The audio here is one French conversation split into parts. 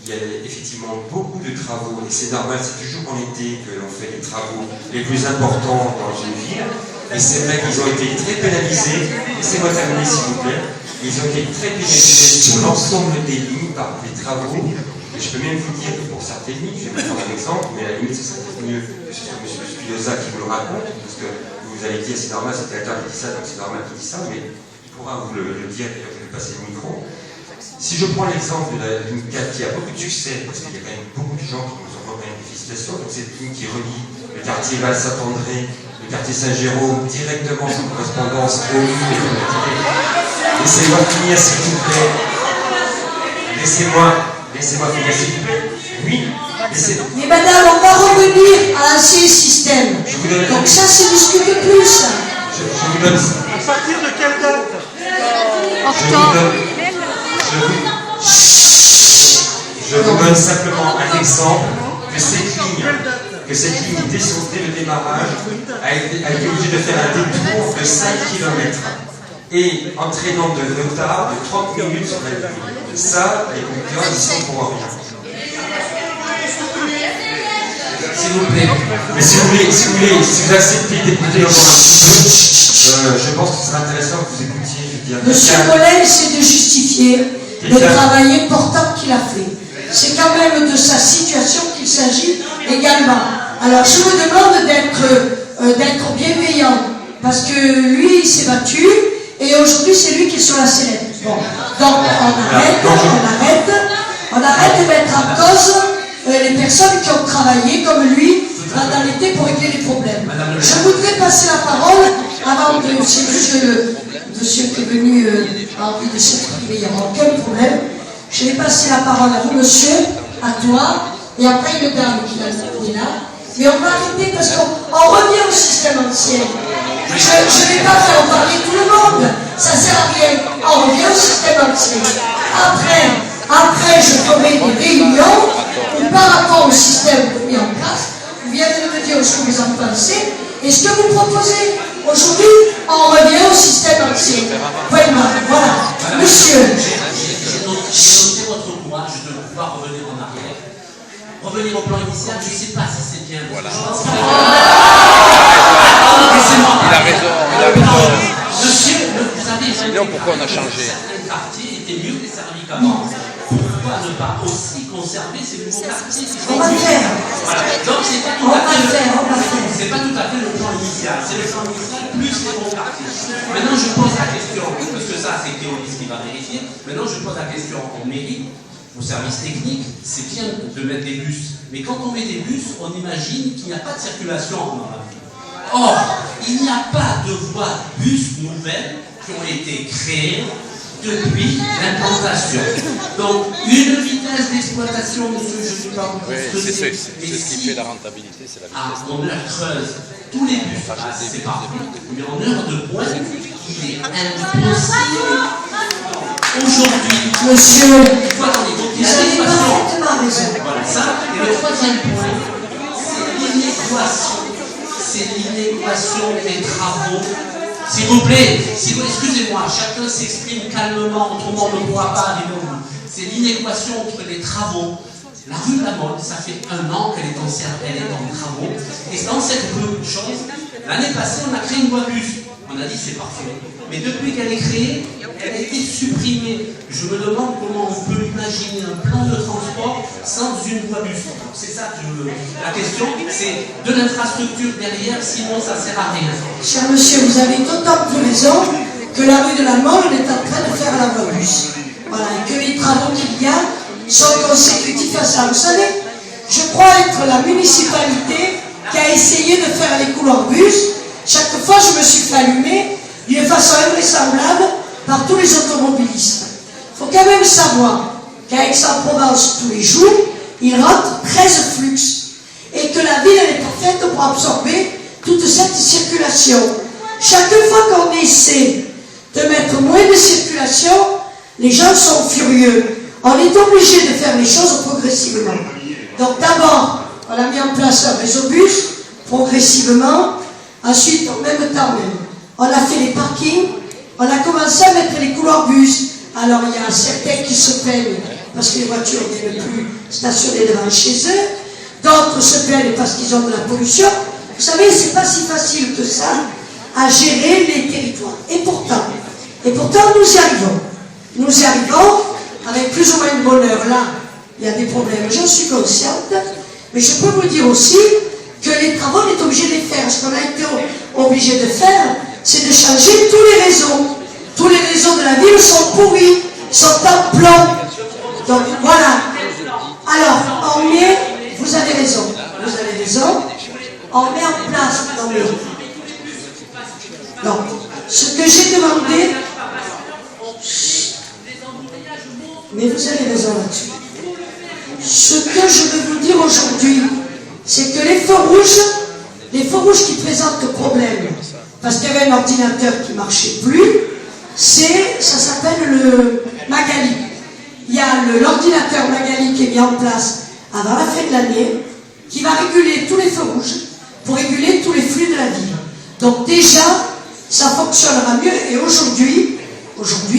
il y a effectivement beaucoup de travaux, et c'est normal, c'est toujours en été que l'on fait les travaux les plus importants dans une ville, et c'est vrai qu'ils ont été très pénalisés, laissez-moi terminer s'il vous plaît, ils ont été très pénalisés sur l'ensemble des lignes par les travaux, et je peux même vous dire que pour certaines lignes, je vais vous prendre un exemple, mais à la limite ce serait peut-être mieux que ce soit M. Spinoza qui vous le raconte, parce que vous allez dire c'est normal, c'est quelqu'un qui dit ça, donc c'est normal qu'il dit ça, mais il pourra vous le dire, et vous lui passer le micro. Si je prends l'exemple d'une carte qui a beaucoup de succès, parce qu'il y a quand même beaucoup de gens qui nous envoient quand même des félicitations, donc c'est une ligne qui relie le quartier Val-Saint-André, le quartier Saint-Jérôme, directement sans correspondance au lieu de la. Laissez-moi finir s'il vous plaît. Laissez-moi finir s'il vous plaît. Oui, laissez-moi. Mais madame, on va revenir à l'ancien système. Donc ça, c'est discuté plus. Je vous donne. À partir de quelle date? Je vous donne simplement un exemple que cette ligne dès le démarrage a été obligée de faire un détour de 5 km et entraînant de retard de 30 minutes sur la ligne. Ça, les conducteurs n'y sont pour rien. S'il vous plaît. Mais si vous acceptez d'écouter encore un petit peu, je pense que ce serait intéressant que vous écoutiez. Monsieur Collet essaie de justifier le travail important qu'il a fait. C'est quand même de sa situation qu'il s'agit également. Alors je vous demande d'être bienveillant, parce que lui il s'est battu et aujourd'hui c'est lui qui est sur la sellette. Bon. Donc on arrête de mettre en cause les personnes qui ont travaillé comme lui dans l'été pour régler les problèmes. Je voudrais passer la parole avant de monsieur qui est venu a envie de s'exprimer, il n'y aura aucun problème. Je vais passer la parole à vous, monsieur, à toi, et après une dame qui est là. Mais on va arrêter parce qu'on revient au système ancien. Je ne vais pas faire parler tout le monde, ça ne sert à rien. On revient au système ancien. Après, je ferai des réunions où par rapport au système mis en place, vous venez de me dire ce que vous en pensez et ce que vous proposez. Aujourd'hui, on revient au système ancien. Voilà. Monsieur. J'ai noté votre courage de pouvoir revenir en arrière. Revenir au plan initial, je ne sais pas si c'est bien. Voilà. Il a raison. Monsieur, vous savez, sinon pourquoi on a changé? Certains quartiers étaient mieux desservis qu'avant. Pourquoi ne pas aussi conserver ces nouveaux quartiers qui sont mieux? Voilà. Donc c'est pas tout à fait le plan initial. C'est le plan initial plus les bons quartiers. Maintenant je pose la question, parce que ça c'est Théolis qui va vérifier. Maintenant je pose la question en mairie, au service technique, c'est bien de mettre des bus. Mais quand on met des bus, on imagine qu'il n'y a pas de circulation dans la ville. Or, il n'y a pas de voies bus nouvelles qui ont été créées depuis l'implantation. Donc, une vitesse d'exploitation, monsieur, je ne sais pas oui, c'est ce qui fait la rentabilité, c'est la vitesse. On heure creuse, tous les bus passent, c'est pas. Mais en heure de pointe, il est impossible. Aujourd'hui, monsieur, il y a l'équation. Voilà ça. Et le troisième point, c'est l'inéquation des travaux. S'il vous plaît, excusez-moi, chacun s'exprime calmement, autrement on ne pourra pas arriver au bout. C'est l'inéquation entre les travaux. La rue de la Mode, ça fait 1 an qu'elle est en travaux. Et dans cette chose, l'année passée, on a créé une voie bus. On a dit c'est parfait. Mais depuis qu'elle est créée, elle a été supprimée. Je me demande comment on peut imaginer un plan de transport sans une voie bus. C'est ça que je veux. La question, c'est de l'infrastructure derrière, sinon ça ne sert à rien. Cher monsieur, vous avez d'autant plus raison que la rue de la Mole est en train de faire la voie bus. Voilà, et que les travaux qu'il y a sont consécutifs à ça. Vous savez, je crois être la municipalité qui a essayé de faire les couleurs bus. Chaque fois, je me suis fait allumer d'une façon invraisemblable par tous les automobilistes. Il faut quand même savoir qu'à Aix-en-Provence, tous les jours, il rentre 13 flux. Et que la ville, elle est parfaite pour absorber toute cette circulation. Chaque fois qu'on essaie de mettre moins de circulation, les gens sont furieux. On est obligé de faire les choses progressivement. Donc d'abord, on a mis en place un réseau bus, progressivement. Ensuite, en même temps même, on a fait les parkings, on a commencé à mettre les couloirs bus. Alors il y a certains qui se plaignent parce que les voitures ne viennent plus stationner devant chez eux. D'autres se plaignent parce qu'ils ont de la pollution. Vous savez, c'est pas si facile que ça à gérer les territoires. Et pourtant, nous y arrivons. Nous y arrivons avec plus ou moins de bonheur. Là, il y a des problèmes, j'en suis consciente. Mais je peux vous dire aussi que les travaux, on est obligé de les faire. Ce qu'on a été obligé de faire, c'est de changer tous les réseaux. Tous les réseaux de la ville sont pourris, sont en plan. Donc voilà. Alors, on met, vous avez raison, on met en place, non, ce que j'ai demandé, mais vous avez raison là-dessus. Ce que je veux vous dire aujourd'hui, c'est que les feux rouges qui présentent problème, parce qu'il y avait un ordinateur qui ne marchait plus, ça s'appelle le Magali. Il y a l'ordinateur Magali qui est mis en place avant la fin de l'année, qui va réguler tous les feux rouges, pour réguler tous les flux de la ville. Donc déjà, ça fonctionnera mieux, et aujourd'hui,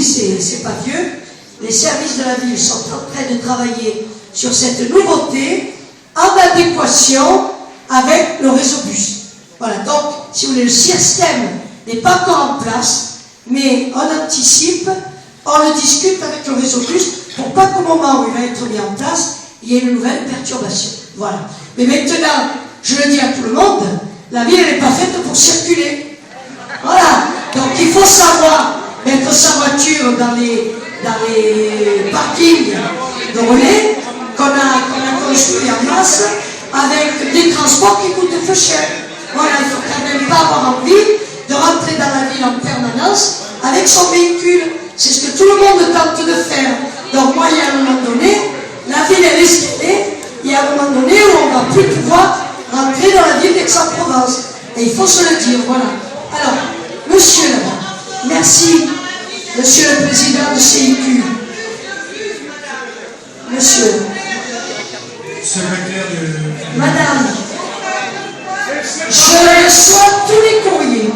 c'est pas vieux, les services de la ville sont en train de travailler sur cette nouveauté en adéquation avec le réseau bus. Voilà, donc, si vous voulez, le système n'est pas encore en place, mais on anticipe, on le discute avec le réseau bus pour pas qu'au moment où il va être mis en place, il y ait une nouvelle perturbation. Voilà. Mais maintenant, je le dis à tout le monde, la ville n'est pas faite pour circuler. Voilà. Donc il faut savoir mettre sa voiture dans les parkings de relais qu'on a construits en masse avec des transports qui coûtent peu cher. Voilà, il ne faut quand même pas avoir envie de rentrer dans la ville en permanence avec son véhicule. C'est ce que tout le monde tente de faire. Donc moi, il y a un moment donné, la ville elle est escalée, il y a un moment donné où on ne va plus pouvoir rentrer dans la ville d'Aix-en-Provence. Et il faut se le dire, voilà. Alors, monsieur, merci, monsieur le président de CIQ. Monsieur. Secrétaire de... Madame, je reçois tous les courriers.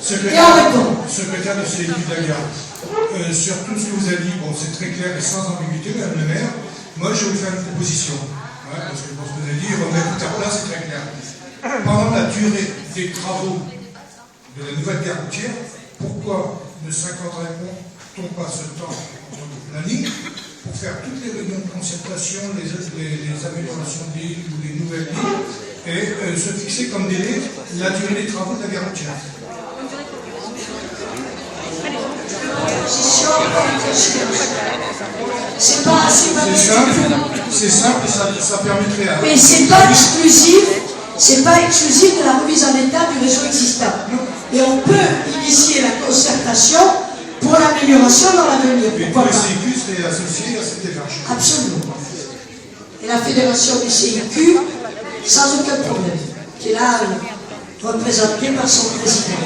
Secrétaire de CIQ de la Gare. Sur tout ce que vous avez dit, bon, c'est très clair et sans ambiguïté, madame le maire. Moi, je vais vous faire une proposition. Ouais, parce que pour ce que vous avez dit, remettre tout à plat, c'est très clair. Pendant la durée des travaux de la nouvelle gare routière, pourquoi ne s'accorderait-on pas ce temps entre le planning pour faire toutes les réunions de concertation, les améliorations de lignes ou les nouvelles lignes, et se fixer comme délai la durée des travaux de la gare routière? C'est simple et ça permettrait à... Mais c'est pas exclusif de la remise en état du réseau existant. Et on peut initier la concertation pour l'amélioration dans l'avenir. Pourquoi pas? Le CIQ serait associé à cette démarche. Absolument. Et la fédération du CIQ, sans aucun problème, qui est là représentée par son président.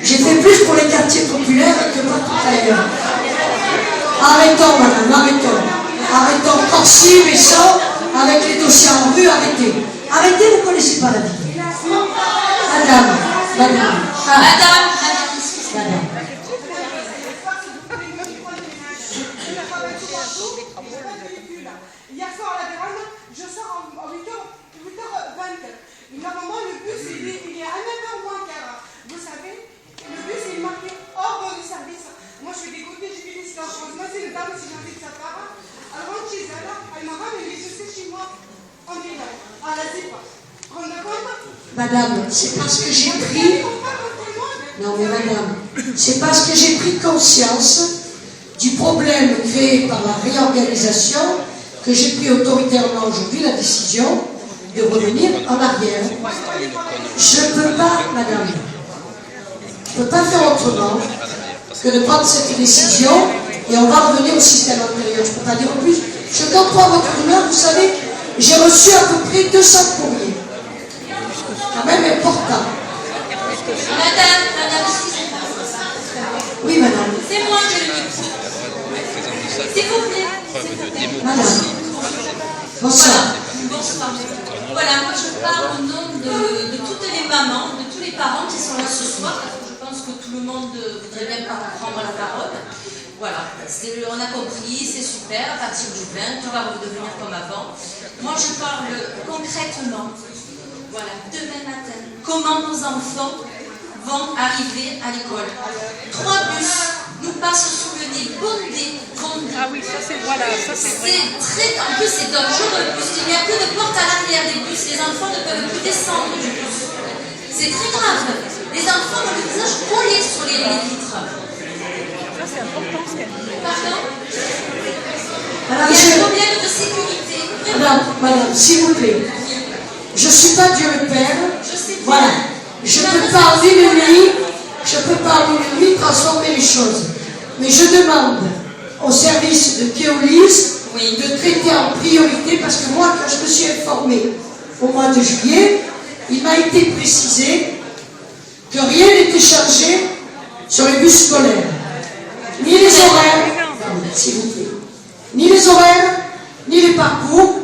J'ai fait plus pour les quartiers populaires que partout ailleurs. Arrêtons, madame, arrêtons. Arrêtons, Corsi, Besson, avec les dossiers en rue, arrêtez. Arrêtez, vous ne connaissez pas la vie. Madame. Hier soir à la Vérone, je sors en 8h20. Normalement, le bus, il est à 9h moins quart. Vous savez, le bus, il est marqué hors du service. Moi, je suis dégoûtée, j'ai fait des silences. Moi, c'est une dame, si j'ai envie de sa part. Elle rentre chez elle, elle m'a ramené, je sais chez moi, en ville. À la ZIP. Rendez compte? Madame, c'est parce que j'ai pris... Non, mais madame, c'est parce que j'ai pris conscience du problème créé par la réorganisation que j'ai pris autoritairement aujourd'hui la décision de revenir en arrière. Je ne peux pas, madame, je ne peux pas faire autrement que de prendre cette décision et on va revenir au système antérieur. Je ne peux pas dire en plus. Je comprends votre humeur, vous savez, j'ai reçu à peu près 200 courriers. Quand même important. Madame, excusez-moi. Oui, madame. C'est moi qui ai le micro. S'il vous plaît. Madame. Bonsoir. Bonsoir. Voilà, moi je parle au nom de toutes les mamans, de tous les parents qui sont là ce soir, parce que je pense que tout le monde voudrait bien prendre la parole. Voilà, on a compris, c'est super, à partir du 20, tout va redevenir comme avant. Moi, je parle concrètement, voilà, demain matin, comment nos enfants vont arriver à l'école. 3 bus nous passent sous le nez, bondés. Ah oui, ça c'est voilà, ça c'est vrai. En plus, c'est dangereux, puisqu'il n'y a plus de porte à l'arrière des bus, les enfants ne peuvent plus descendre du bus. C'est très grave. Les enfants ont le visage collé sur les vitres. Ça c'est important ce qu'elle dit. Pardon? Madame, il y a un problème de sécurité. Madame, s'il vous plaît. Je ne suis pas Dieu le Père. Je sais bien. Voilà. Je peux pas en une nuit transformer les choses. Mais je demande au service de Keolis de traiter en priorité, parce que moi, quand je me suis informée au mois de juillet, il m'a été précisé que rien n'était changé sur les bus scolaires. Ni les horaires, s'il vous plaît, ni les horaires, ni les parcours,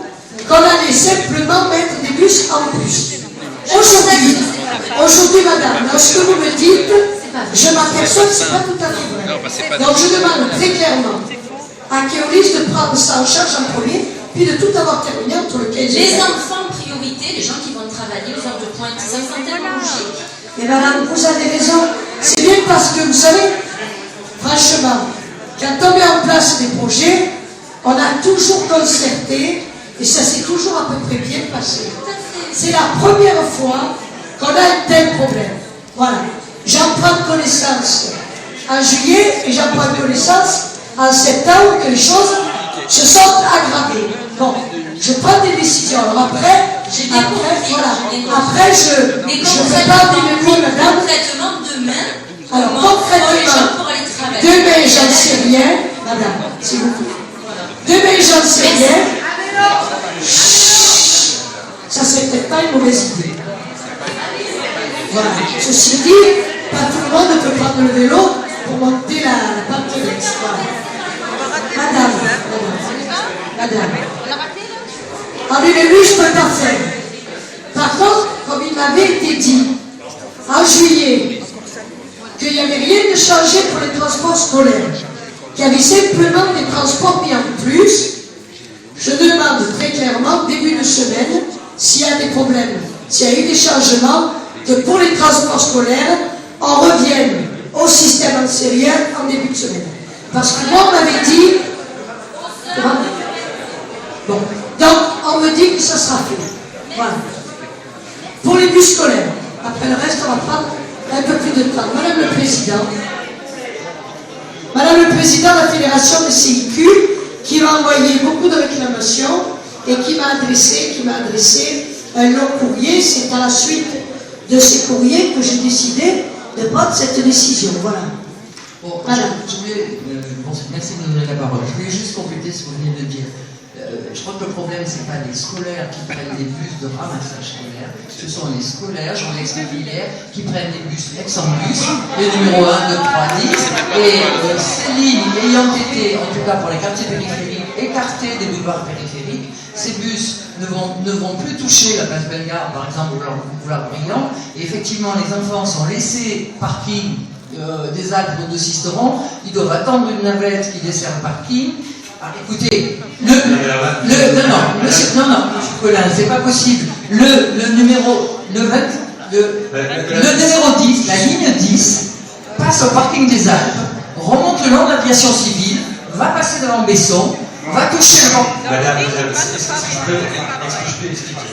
qu'on allait simplement mettre des bus en plus. Aujourd'hui, madame, dans ce que vous me dites, je m'aperçois que ce n'est pas tout à fait vrai. Donc je demande très clairement à Keolis de prendre ça en charge en premier, puis de tout avoir terminé entre le 15 et les enfants en priorité, les gens qui vont travailler aux heures de pointe, ça me semble tellement logique. Mais madame, vous avez raison. C'est bien parce que, vous savez, franchement, quand on met en place des projets, on a toujours concerté, et ça s'est toujours à peu près bien passé. C'est la première fois qu'on a un tel problème. Voilà. J'en prends connaissance en juillet et j'en prends connaissance en septembre que les choses se sont aggravées. Bon, je prends des décisions. Alors après, je prépare une nuit, madame. Concrètement, demain, alors concrètement, demain, j'en sais rien, madame, s'il vous plaît. Demain, j'en sais rien. Ça, c'est peut-être pas une mauvaise idée. Voilà. Ceci dit, pas tout le monde ne peut prendre le vélo pour monter la pente d'Aix. Voilà. Madame. En une nuit, je peux pas faire. Par contre, comme il m'avait été dit en juillet qu'il n'y avait rien de changé pour les transports scolaires, qu'il y avait simplement des transports mis en plus, je demande très clairement, début de semaine, s'il y a des problèmes, s'il y a eu des changements, que pour les transports scolaires, on revienne au système ancien en début de semaine. Parce que moi, on m'avait dit... Bon. Donc, on me dit que ça sera fait. Voilà. Pour les bus scolaires. Après le reste, on va prendre un peu plus de temps. Madame le Président de la Fédération des CIQ, qui m'a envoyé beaucoup de réclamations et qui m'a adressé un long courrier. C'est à la suite de ces courriers que j'ai décidé de prendre cette décision. Voilà. Bon, merci de me donner la parole. Je voulais juste compléter ce que vous venez de dire. Je crois que le problème, ce n'est pas les scolaires qui prennent des bus de ramassage scolaire, ce sont les scolaires, j'en ai expliqué hier, qui prennent des bus ex-en-bus, les numéros 1, 2, 3, 10, et ces lignes ayant été, en tout cas pour les quartiers périphériques, écartées des boulevards périphériques, ces bus ne vont plus toucher la place Bellegarde, par exemple, ou le boulevard Brillant, et effectivement, les enfants sont laissés parking des Alpes ou de Sisteron, ils doivent attendre une navette qui dessert le parking. Ah, écoutez, non, Colin, c'est pas possible. Le numéro 10, la ligne 10, passe au parking des Alpes, remonte le long de l'aviation civile, va passer devant Besson, va toucher le... Madame, est-ce que je peux expliquer?